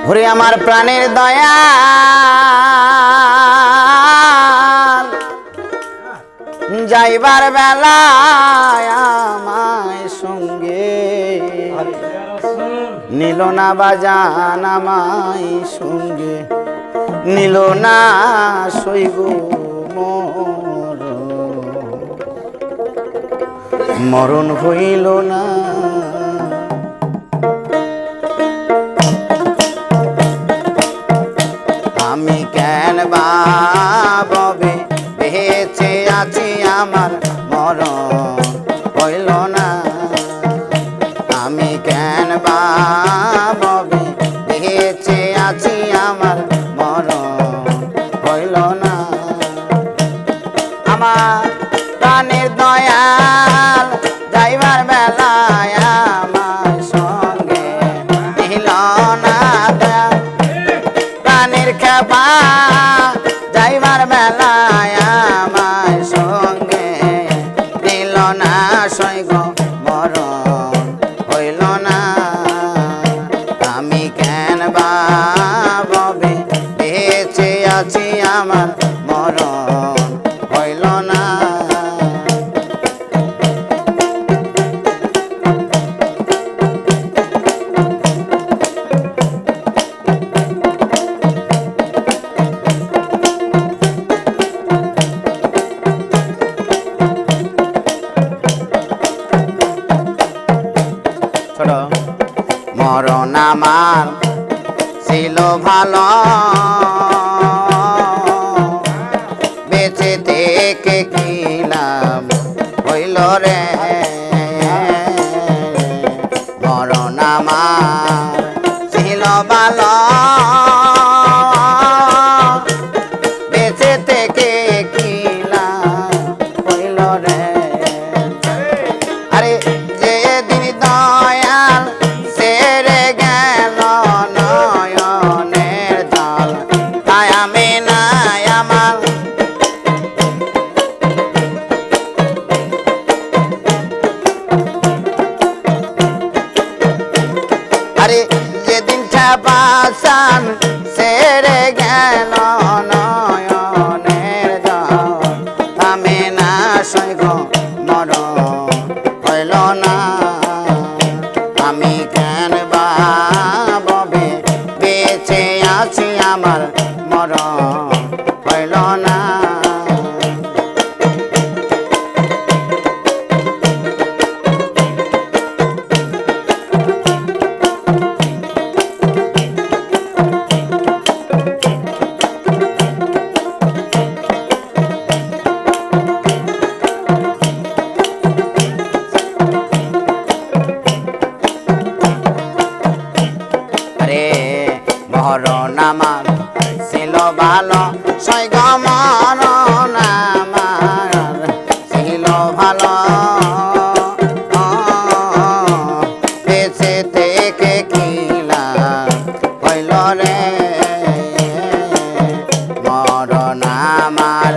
ওরে আমার প্রাণের দয়া যাইবার বেলায় আমায় সঙ্গে নিল না বাজান আমায় সঙ্গে নিল না সইব মরণ হইল না আমি কেন বাবে বেঁচে আছি আমার মরণ হইল না আমি কেন বাবে বেঁচে আছি আমার মরণ হইল না আমার প্রাণের দয়াল যাইবার বেলায় আমার সঙ্গে নিল না প্রাণের খেপা যাইবার বেলায় আমার সঙ্গে নিল না সৈগ মরণ হইল না আমি কেন বাবে বেঁচে আছি আমার মরণ হইল না মরণ আমার ছিল ভালো বেঁচে থেকে কি লাভ হইল রে মরণ আমার ছিল ভালো বেঁচে থেকে কি লাভ হইল রে আরে যেদিন দয়াল সেরে গেল নয়নের জল তাই আমি নাই আমার আরে যেদিন ছাপাসান সেরে গেল নয়নের জল আমি না সৈগ মরণ হইল না আমি কেন বাবে বেঁচে আছি আমার মরণ হইল না মরণ আমার ছিল ভালো সৈগ মরণ আমার ছিল ভালো বেঁচে থেকে কি লাভ হইল রে মরণ আমার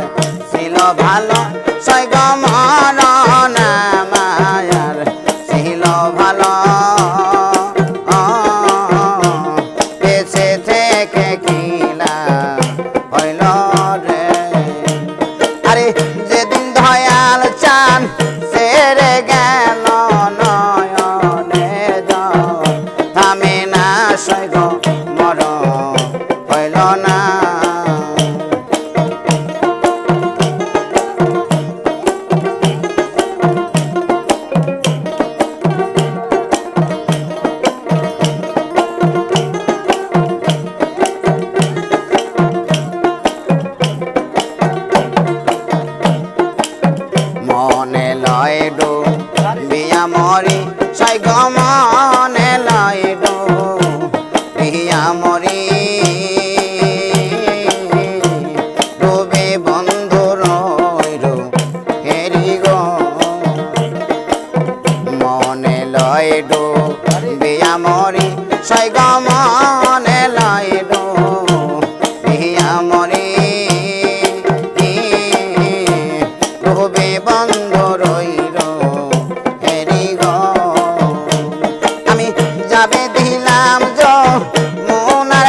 ছিল ভালো সৈগ মরণ আমার ছিল ভালো যেদিন দয়াল চান সেরে গেল নয়নের জল থামে না সৈগ মরণ হইল না মনে লয় ডো বিয়া মরি সৈগ মনে লয় ডো বিয়া মরি ডুবে বন্ধু রইল হেরি গো মনে লয় ডো বিয়া মরি সৈগ মনে লয় ডো বিয়া মরি ডুবে বন্ধু রইল হেরি গো আমি যাবে দিলাম যো মোনার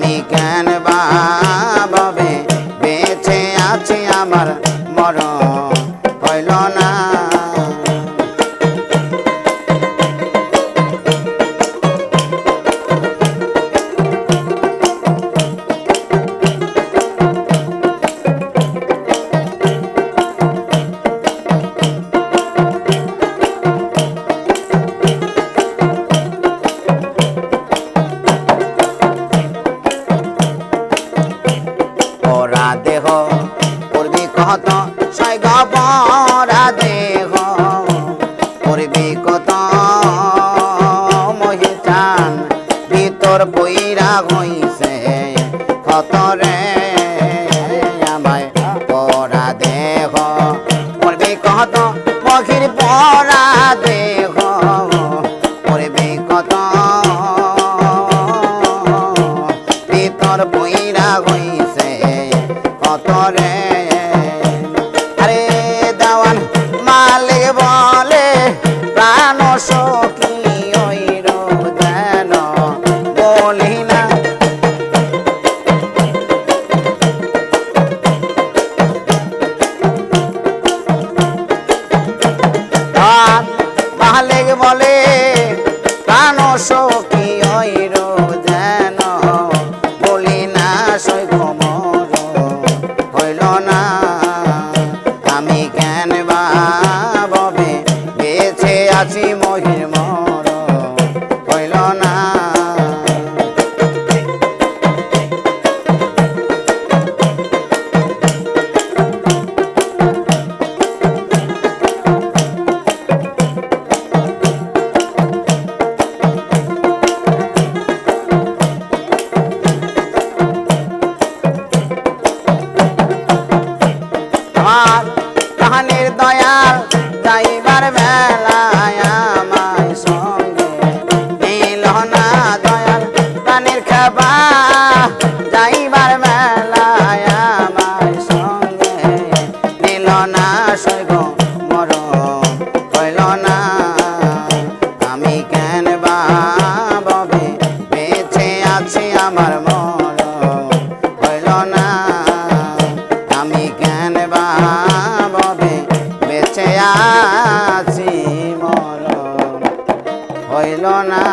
আমি কেন ভাবে বেঁচে আছি আমার মরণ হইল না। পরা দেহ পূর্বী কত সৈগ পরা দেহ পূর্বী কত মহিচান ভিতর বইরা হইছে কত রে আমায় পরা দেহ পূর্বী কত মহির পরা দেহ পূর্বী কত ভিতর বইরা হইছে কত রে। আরে দেওয়ান মালিক বলে প্রাণ সখী ওই রূপ যেন বলি না। মালিক বলে প্রাণ সখী ওই রূপ যেন বলি না সৈগ হইল না। আমি কেন ভাবে বেঁচে আছি মহির মর হইল না। আমার কাহানির দয়াল যাইবার বেলায় আমায় সঙ্গে নিল না দয়াল প্রাণীর খাবা যাইবার বেলায় আমায় সঙ্গে নিল না সৈগ মর হইল না। আমি কেন ভাবে বেঁচে আছি আমার মর হইল না। আমি কেন ভাবে বেঁচে আছি মরণ হইল না।